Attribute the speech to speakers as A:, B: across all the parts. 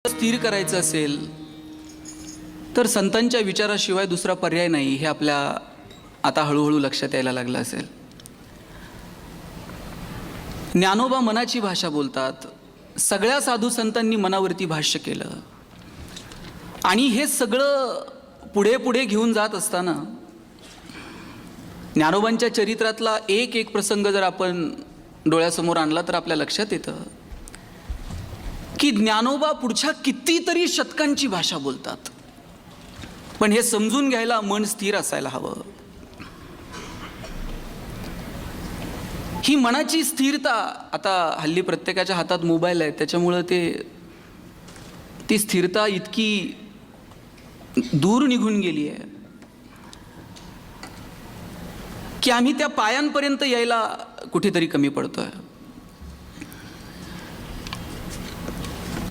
A: स्थिर करायचं असेल तर संतांच्या विचाराशिवाय दुसरा पर्याय नाही, हे आपल्या आता हळूहळू लक्षात यायला लागलं असेल. ज्ञानोबा मनाची भाषा बोलतात. सगळ्या साधू संतांनी मनावरती भाष्य केलं आणि हे सगळं पुढे पुढे घेऊन जात असताना ज्ञानोबांच्या चरित्रातला एक एक प्रसंग जर आपण डोळ्यासमोर आणला तर आपल्या लक्षात येतं की ज्ञानोबा पुढच्या कितीतरी शतकांची भाषा बोलतात. पण हे समजून घ्यायला मन स्थिर असायला हवं. ही मनाची स्थिरता, आता हल्ली प्रत्येकाच्या हातात मोबाईल आहे त्याच्यामुळं ती स्थिरता इतकी दूर निघून गेली आहे की आम्ही त्या पायांपर्यंत यायला कुठेतरी कमी पडतोय.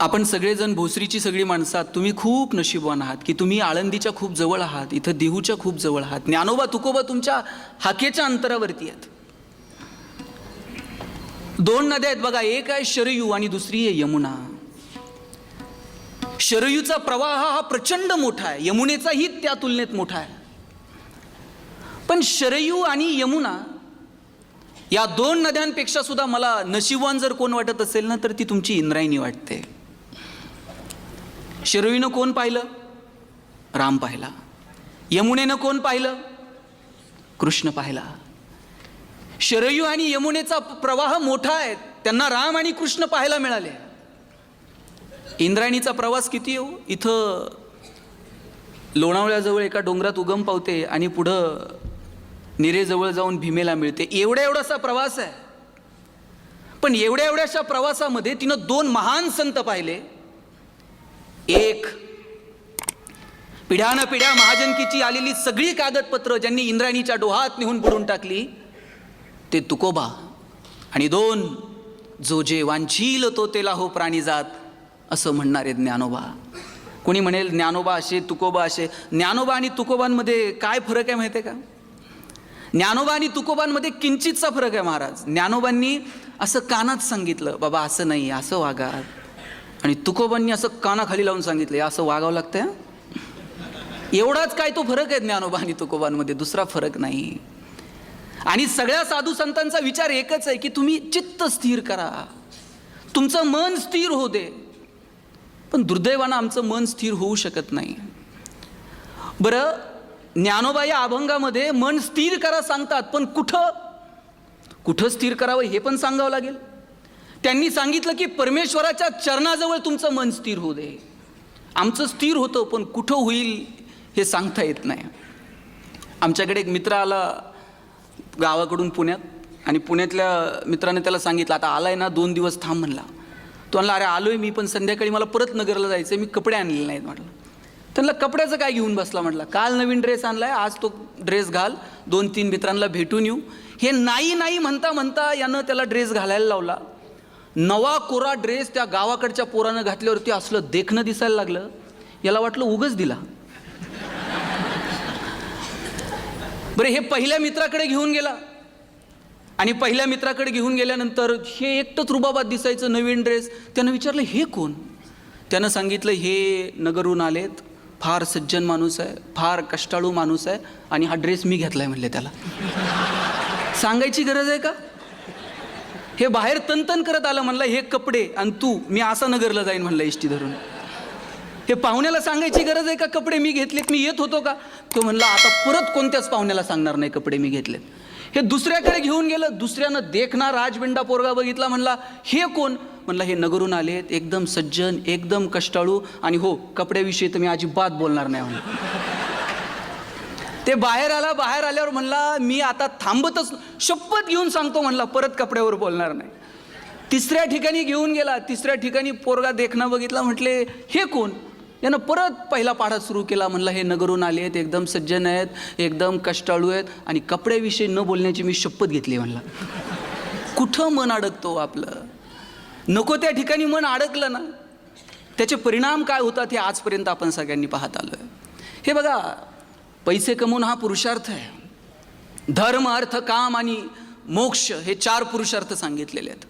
A: आपण सगळेजण भोसरीची सगळी माणसं आहात. तुम्ही खूप नशीबवान आहात की तुम्ही आळंदीच्या खूप जवळ आहात, इथं देहूच्या खूप जवळ आहात. ज्ञानोबा तुकोबा तुमच्या हाकेच्या अंतरावरती आहेत. दोन नद्या आहेत बघा, एक आहे शरयू आणि दुसरी आहे यमुना. शरयूचा प्रवाह हा प्रचंड मोठा आहे, यमुनेचाही त्या तुलनेत मोठा आहे. पण शरयू आणि यमुना या दोन नद्यांपेक्षा सुद्धा मला नशीबवान जर कोण वाटत असेल ना तर ती तुमची इंद्रायणी वाटते. शरयूनं कोण पाहिलं? राम पाहिला. यमुनेनं कोण पाहिलं? कृष्ण पाहिला. शरयू आणि यमुनेचा प्रवाह मोठा आहे, त्यांना राम आणि कृष्ण पाहायला मिळाले. इंद्रायणीचा प्रवास किती येऊ, इथं लोणावळ्याजवळ एका डोंगरात उगम पावते आणि पुढं निरेजवळ जाऊन भीमेला मिळते. एवढासा प्रवास आहे. पण एवढ्याशा प्रवासामध्ये तिनं दोन महान संत पाहिले. एक पिढ्यानं पिढ्या महाजनकीची आलेली सगळी कागदपत्र ज्यांनी इंद्रायणीच्या डोहात नेऊन बुडून टाकली ते तुकोबा. आणि दोन, जो जे वांछील तो तेला हो प्राणीजात, असं म्हणणारे ज्ञानोबा. कोणी म्हणेल ज्ञानोबा असे तुकोबा असे. ज्ञानोबा आणि तुकोबांमध्ये काय फरक आहे माहिती आहे का? ज्ञानोबा आणि तुकोबांमध्ये किंचितचा फरक आहे महाराज. ज्ञानोबांनी असं कानात सांगितलं, बाबा असं नाही, असं वागा. आणि तुकोबांनी असं कानाखाली लावून सांगितलं, असं वागावं लागतंय. एवढाच काय तो फरक आहे ज्ञानोबा आणि तुकोबांमध्ये, दुसरा फरक नाही. आणि सगळ्या साधू संतांचा विचार एकच आहे की तुम्ही चित्त स्थिर करा, तुमचं मन स्थिर होऊ दे. पण दुर्दैवानं आमचं मन स्थिर होऊ शकत नाही. बरं, ज्ञानोबा या अभंगामध्ये मन स्थिर करा सांगतात, पण कुठं स्थिर करावं हे पण सांगावं लागेल. त्यांनी सांगितलं की परमेश्वराच्या चरणाजवळ तुमचं मन स्थिर होऊ दे. आमचं स्थिर होतं, पण कुठं होईल हे सांगता येत नाही. आमच्याकडे एक मित्र आला गावाकडून पुण्यात, आणि पुण्यातल्या मित्राने त्याला सांगितलं, आता आलाय ना 2 दिवस थांब म्हणला. तो म्हणला, अरे आलोय मी, पण संध्याकाळी मला परत नगरला जायचं, मी कपडे आणलेले नाहीत म्हटलं. त्यांना कपड्याचं काय घेऊन बसला म्हटलं, काल नवीन ड्रेस आणलाय, आज तो ड्रेस घाल, 2-3 मित्रांना भेटून येऊ. हे नाही म्हणता म्हणता यानं त्याला ड्रेस घालायला लावला. नवा कोरा ड्रेस त्या गावाकडच्या पोरानं घातल्यावरती असलं देखणं दिसायला लागलं. याला वाटलं उगच दिला. बरं, हे पहिल्या मित्राकडे घेऊन गेला आणि पहिल्या मित्राकडे घेऊन गेल्यानंतर हे एकटंच रुबाबात दिसायचं, नवीन ड्रेस. त्यानं विचारलं, हे कोण? त्यानं सांगितलं, हे नगरहून आलेत, फार सज्जन माणूस आहे, फार कष्टाळू माणूस आहे, आणि हा ड्रेस मी घेतलाय म्हणले. त्याला सांगायची गरज आहे का? हे बाहेर तनतन करत आलं, म्हणलं हे कपडे, आणि तू, मी असं नगरला जाईन म्हणलं इष्टी धरून. हे पाहुण्याला सांगायची गरज आहे का कपडे मी घेतलेत, मी येत होतो का? तो म्हणला, आता परत कोणत्याच पाहुण्याला सांगणार नाही कपडे मी घेतलेत. हे दुसऱ्याकडे घेऊन गेलं. दुसऱ्यानं देखना राजबिंडा पोरगा बघितला, म्हणला हे कोण? म्हणला हे नगरून आलेत, एकदम सज्जन, एकदम कष्टाळू, आणि हो कपड्याविषयी तर मी अजिबात बोलणार नाही म्हणलं. ते बाहेर आला. बाहेर आल्यावर म्हणला, मी आता थांबतच, शपथ घेऊन सांगतो म्हणला, परत कपड्यावर बोलणार नाही. तिसऱ्या ठिकाणी घेऊन गेला. तिसऱ्या ठिकाणी पोरगा देखना बघितला, म्हटले हे कोण? यानं परत पहिला पाढा सुरू केला. म्हणला हे नगरून आले आहेत, एकदम सज्जन आहेत, एकदम कष्टाळू आहेत, आणि कपड्याविषयी न बोलण्याची मी शपथ घेतली म्हणला. कुठं मन अडकतो आपलं? नको त्या ठिकाणी मन अडकलं ना, त्याचे परिणाम काय होतात हे आजपर्यंत आपण सगळ्यांनी पाहत आलो आहे. हे बघा, पैसे कमवून हा पुरुषार्थ आहे. धर्म, अर्थ, काम आणि मोक्ष हे 4 पुरुषार्थ सांगितलेले आहेत.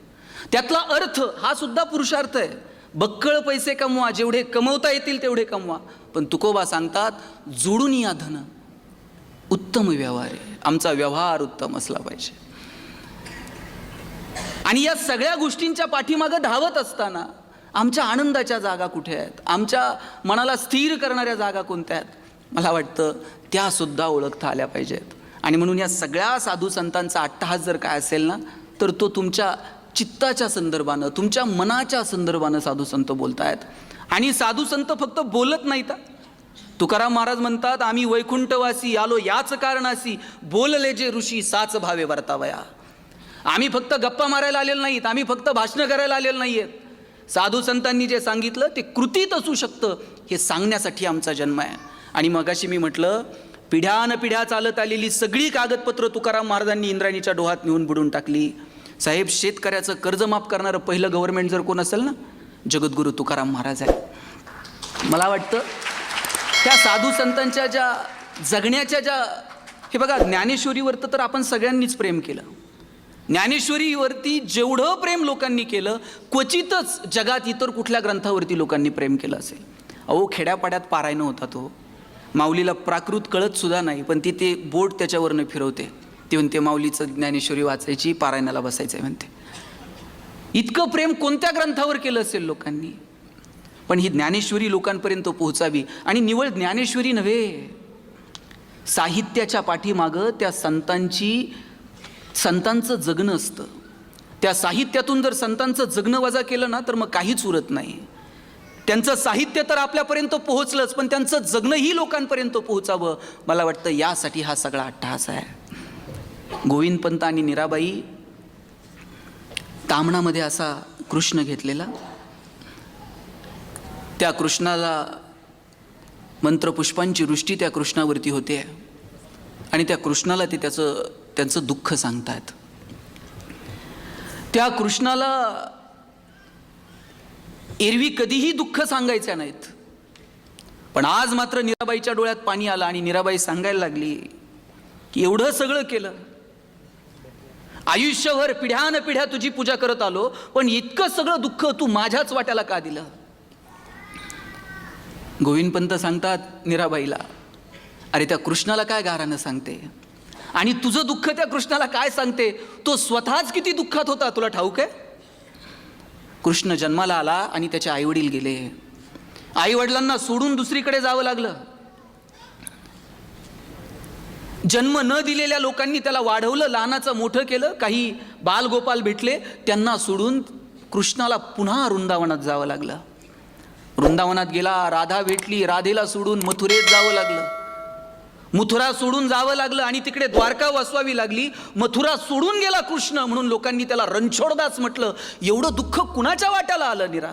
A: त्यातला अर्थ हा सुद्धा पुरुषार्थ आहे. बक्कळ पैसे कमवा, जेवढे कमवता येतील तेवढे कमवा, पण तुकोबा सांगतात जोडून या धन, उत्तम व्यवहार आहे, आमचा व्यवहार उत्तम असला पाहिजे. आणि या सगळ्या गोष्टींच्या पाठीमागं धावत असताना आमच्या आनंदाच्या जागा कुठे आहेत, आमच्या मनाला स्थिर करणाऱ्या जागा कोणत्या आहेत, मला वाटतं त्यासुद्धा ओळखता आल्या पाहिजेत. आणि म्हणून या सगळ्या साधू संतांचा अट्टहास जर काय असेल ना, तर तो तुमच्या चित्ताच्या संदर्भानं, तुमच्या मनाच्या संदर्भानं साधू संत बोलत आहेत. आणि साधू संत फक्त बोलत नाहीत. तुकाराम महाराज म्हणतात, आम्ही वैकुंठवासी आलो याच कारणासी, बोलले जे ऋषी साच भावे वर्तावया. आम्ही फक्त गप्पा मारायला आलेलो नाहीत, आम्ही फक्त भाषणं करायला आलेलो नाही आहेत. साधू संतांनी जे सांगितलं ते कृतीत असू शकतं हे सांगण्यासाठी आमचा जन्म आहे. आणि मगाशी मी म्हटलं, पिढ्यानपिढ्या चालत आलेली सगळी कागदपत्र तुकाराम महाराजांनी इंद्रायणीच्या डोहात नेऊन बुडून टाकली. साहेब, शेतकऱ्याचं कर्ज माफ करणारं पहिलं गव्हर्नमेंट जर कोण असेल ना, जगद्गुरू तुकाराम महाराज आहे. मला वाटतं त्या साधू संतांच्या ज्या जगण्याच्या ज्या, हे बघा, ज्ञानेश्वरीवरतं तर आपण सगळ्यांनीच प्रेम केलं. ज्ञानेश्वरीवरती जेवढं प्रेम लोकांनी केलं, क्वचितच जगात इतर कुठल्या ग्रंथावरती लोकांनी प्रेम केलं असेल. अहो, खेड्यापाड्यात पारायण होता तो, माऊलीला प्राकृत कळत सुद्धा नाही, पण ती ते बोट त्याच्यावरनं फिरवते, ती म्हणते माऊलीचं ज्ञानेश्वरी वाचायची, पारायणाला बसायचं आहे म्हणते. इतकं प्रेम कोणत्या ग्रंथावर केलं असेल लोकांनी. पण ही ज्ञानेश्वरी लोकांपर्यंत पोहोचावी. आणि निवळ ज्ञानेश्वरी नव्हे, साहित्याच्या पाठीमागं त्या संतांचं जगणं असतं. त्या साहित्यातून जर संतांचं जगणं वजा केलं ना, तर मग काहीच उरत नाही. त्यांचं साहित्य तर आपल्यापर्यंत पोहोचलंच, पण त्यांचं जगणंही लोकांपर्यंत पोहोचावं. मला वाटतं यासाठी हा सगळा अट्टहास आहे. गोविंदपंत आणि मीराबाई, ताम्हणामध्ये असा कृष्ण घेतलेला, त्या कृष्णाला मंत्रपुष्पांची वृष्टी त्या कृष्णावरती होते. आणि त्या कृष्णाला ते त्यांचं दुःख सांगतात. त्या कृष्णाला एरवी कधीही दुःख सांगायचे नाहीत, पण आज मात्र मीराबाईच्या डोळ्यात पाणी आलं आणि मीराबाई सांगायला लागली की एवढं सगळं केलं, आयुष्यभर पिढ्यानपिढ्या तुझी पूजा करत आलो, पण इतकं सगळं दुःख तू माझ्याच वाट्याला का दिलं. गोविंदपंत सांगतात मीराबाईला, अरे त्या कृष्णाला काय गारानं सांगते, आणि तुझं दुःख त्या कृष्णाला काय सांगते. तो स्वतःच किती दुःखात होता तुला ठाऊक आहे. कृष्ण जन्माला आला आणि त्याचे आईवडील गेले. आईवडिलांना सोडून दुसरीकडे जावं लागलं. जन्म न दिलेल्या लोकांनी त्याला वाढवलं, लहानाचं मोठं केलं. काही बालगोपाल भेटले, त्यांना सोडून कृष्णाला पुन्हा वृंदावनात जावं लागलं. वृंदावनात गेला, राधा भेटली, राधेला सोडून मथुरेत जावं लागलं. मथुरा सोडून जावं लागलं आणि तिकडे द्वारका वसवावी लागली. मथुरा सोडून गेला कृष्ण म्हणून लोकांनी त्याला रणछोडदास म्हटलं. एवढं दुःख कुणाच्या वाट्याला आलं निरा.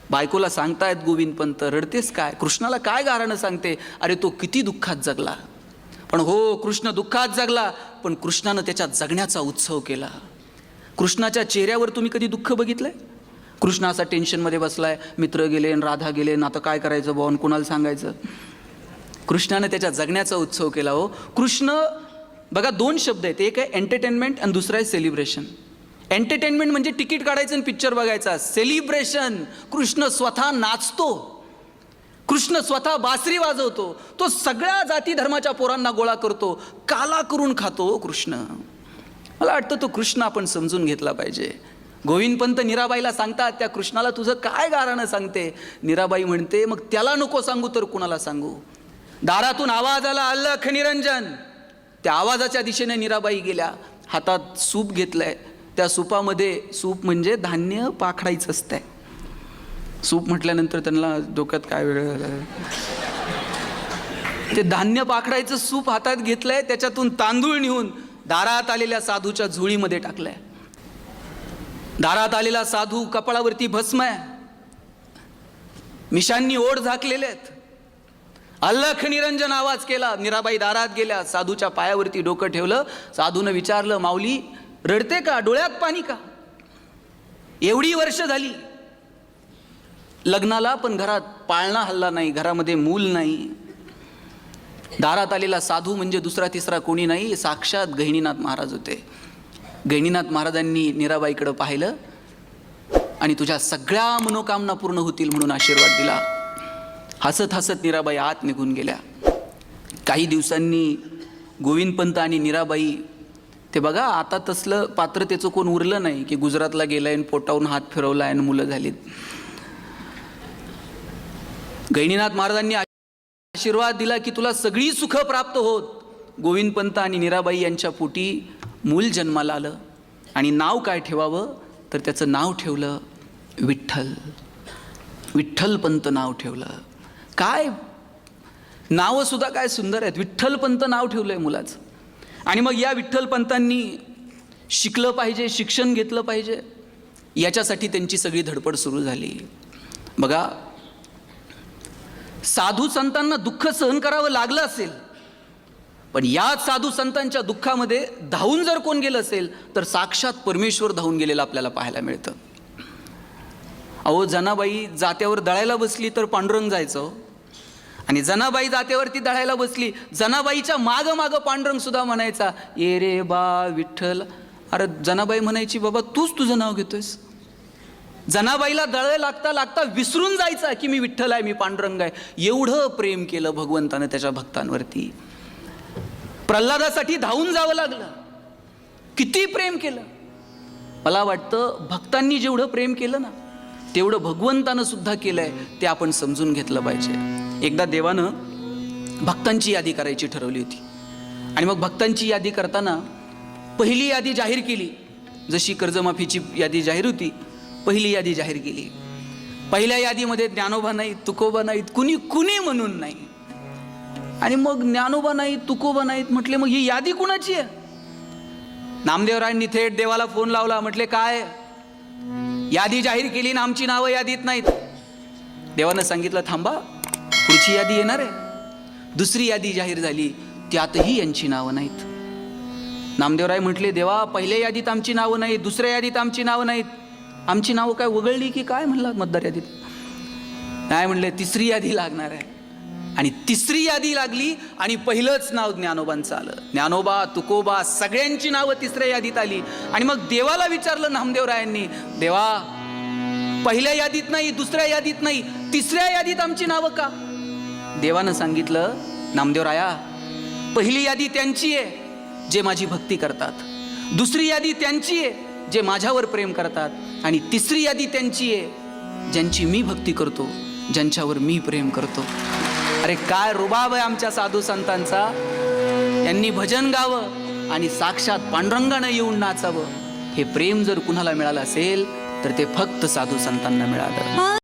A: बायकोला सांगतायत गोविंदपंत, रडतेस काय, कृष्णाला काय गारानं सांगते. अरे तो किती दुःखात जगला. पण हो, कृष्ण दुःखात जगला, पण कृष्णानं त्याच्या जगण्याचा उत्सव केला. कृष्णाच्या चेहऱ्यावर तुम्ही कधी दुःख बघितलंय. कृष्ण असा टेन्शनमध्ये बसलाय, मित्र गेले आणि राधा गेले, ना आता काय करायचं भाऊ, कुणाला सांगायचं. कृष्णाने त्याच्या जगण्याचा उत्सव केला. हो, कृष्ण बघा, दोन शब्द आहेत, एक आहे एंटरटेनमेंट आणि दुसरा आहे सेलिब्रेशन. एंटरटेनमेंट म्हणजे तिकीट काढायचं आणि पिक्चर बघायचा. सेलिब्रेशन, कृष्ण स्वतः नाचतो, कृष्ण स्वतः बासरी वाजवतो, तो सगळ्या जाती धर्माच्या पोरांना गोळा करतो, काला करून खातो कृष्ण. मला वाटतं तो कृष्ण आपण समजून घेतला पाहिजे. गोविंदपंत मीराबाईला सांगतात, त्या कृष्णाला तुझं काय गारानं सांगते. मीराबाई म्हणते, मग त्याला नको सांगू तर कुणाला सांगू. दारातून आवाज आला, अल्लख निरंजन. त्या आवाजाच्या दिशेने मीराबाई गेल्या. हातात सूप घेतलंय, त्या सूपामध्ये, सूप म्हणजे धान्य पाखडायचं असतंय. सूप म्हटल्यानंतर त्यांना डोक्यात काय वेगळं झालं. ते धान्य पाखडायचं सूप हातात घेतलंय, त्याच्यातून तांदूळ नेऊन दारात आलेल्या साधूच्या झोळीमध्ये टाकलंय. दारात आलेला साधू कपाळावरती भस्म आहे, मिशांनी ओढ झाकलेले आहेत. अल्लख निरंजन आवाज केला. मीराबाई दारात गेल्या, साधूच्या पायावरती डोकं ठेवलं. साधूनं विचारलं, माऊली रडते का, डोळ्यात पाणी का. एवढी वर्ष झाली लग्नाला, पण घरात पाळणा हल्ला नाही, घरामध्ये मूल नाही. दारात आलेला साधू म्हणजे दुसरा तिसरा कोणी नाही, साक्षात गहिनीनाथ महाराज होते. गहिनीनाथ महाराजांनी मीराबाईकडं पाहिलं आणि तुझ्या सगळ्या मनोकामना पूर्ण होतील म्हणून आशीर्वाद दिला. हसत हसत मीराबाई आत निघून गेल्या. काही दिवसांनी गोविंदपंत आणि मीराबाई, ते बघा आता तसलं पात्रतेचं कोण उरलं नाही की गुजरातला गेलाय आणि पोटावरून हात फिरवलाय आणि मुलं झालीत. गहिनीनाथ महाराजांनी आशीर्वाद दिला की तुला सगळी सुख प्राप्त होत. गोविंदपंत आणि मीराबाई यांच्या पोटी मूल जन्माला आलं आणि नाव काय ठेवावं तर त्याचं नाव ठेवलं विठ्ठल. विठ्ठलपंत नाव ठेवलं. काय नावं सुद्धा काय सुंदर आहेत. विठ्ठलपंत नाव ठेवलंय मुलाचं. आणि मग या विठ्ठलपंतांनी शिकलं पाहिजे, शिक्षण घेतलं पाहिजे, याच्यासाठी त्यांची सगळी धडपड सुरू झाली. बघा, साधू संतांना दुःख सहन करावं लागलं असेल, पण याच साधू संतांच्या दुःखामध्ये धावून जर कोण गेलं असेल तर साक्षात परमेश्वर धावून गेलेलं आपल्याला पाहायला मिळतं. अहो, जनाबाई जात्यावर दळायला बसली तर पांडुरंग जायचं, आणि जनाबाई जात्यावरती दळायला बसली, जनाबाईच्या मागं मागं पांडुरंग सुद्धा म्हणायचा, ये रे बा विठ्ठल. अरे जनाबाई म्हणायची, बाबा तूच तुझं नाव घेतोयस. जनाबाईला दळ लागता लागता विसरून जायचा की मी विठ्ठल आहे, मी पांडुरंग आहे. एवढं प्रेम केलं भगवंतानं त्याच्या भक्तांवरती. प्रल्हादासाठी धावून जावं लागलं. किती प्रेम केलं. मला वाटतं भक्तांनी जेवढं प्रेम केलं ना तेवढं भगवंतानं सुद्धा केलंय, ते आपण समजून घेतलं पाहिजे. एकदा देवानं भक्तांची यादी करायची ठरवली होती, आणि मग भक्तांची यादी करताना पहिली यादी जाहीर केली. जशी कर्जमाफीची यादी जाहीर होती, पहिली यादी जाहीर केली. पहिल्या यादीमध्ये ज्ञानोबा नाहीत, तुकोबा नाहीत, कुणी म्हणून नाही. आणि मग ज्ञानोबा नाहीत, तुकोबा नाहीत म्हटले, मग ही यादी कुणाची आहे? नामदेवरायांनी थेट देवाला फोन लावला. म्हटले, काय यादी जाहीर केली ना आमची नावं यादीत नाहीत? देवानं सांगितलं, थांबा, पुढची यादी येणार आहे. दुसरी यादी जाहीर झाली, त्यातही यांची नावं नाहीत. नामदेवराय म्हटले, देवा, पहिल्या यादीत आमची नावं नाहीत, दुसऱ्या यादीत आमची नावं नाहीत, आमची नावं काय वगळली की काय म्हणला मतदार यादीत? नाही म्हणले, तिसरी यादी लागणार आहे. आणि तिसरी यादी लागली आणि पहिलंच नाव ज्ञानोबांचं आलं. ज्ञानोबा, तुकोबा सगळ्यांची नावं तिसऱ्या यादीत आली. आणि मग देवाला विचारलं नामदेवरायांनी, देवा, पहिल्या यादीत नाही, दुसऱ्या यादीत नाही, तिसऱ्या यादीत आमची नावं का? देवानं सांगितलं, नामदेवराया, पहिली यादी त्यांची आहे जे माझी भक्ती करतात, दुसरी यादी त्यांची आहे जे माझ्यावर प्रेम करतात, आणि तिसरी यादी त्यांची आहे ज्यांची मी भक्ती करतो, ज्यांच्यावर मी प्रेम करतो. अरे काय रुबाब आहे आमच्या साधू संतांचा. यांनी भजन गावं आणि साक्षात पांडुरंगानं येऊन नाचावं. हे प्रेम जर कुणाला मिळालं असेल तर ते फक्त साधू संतांना मिळालं.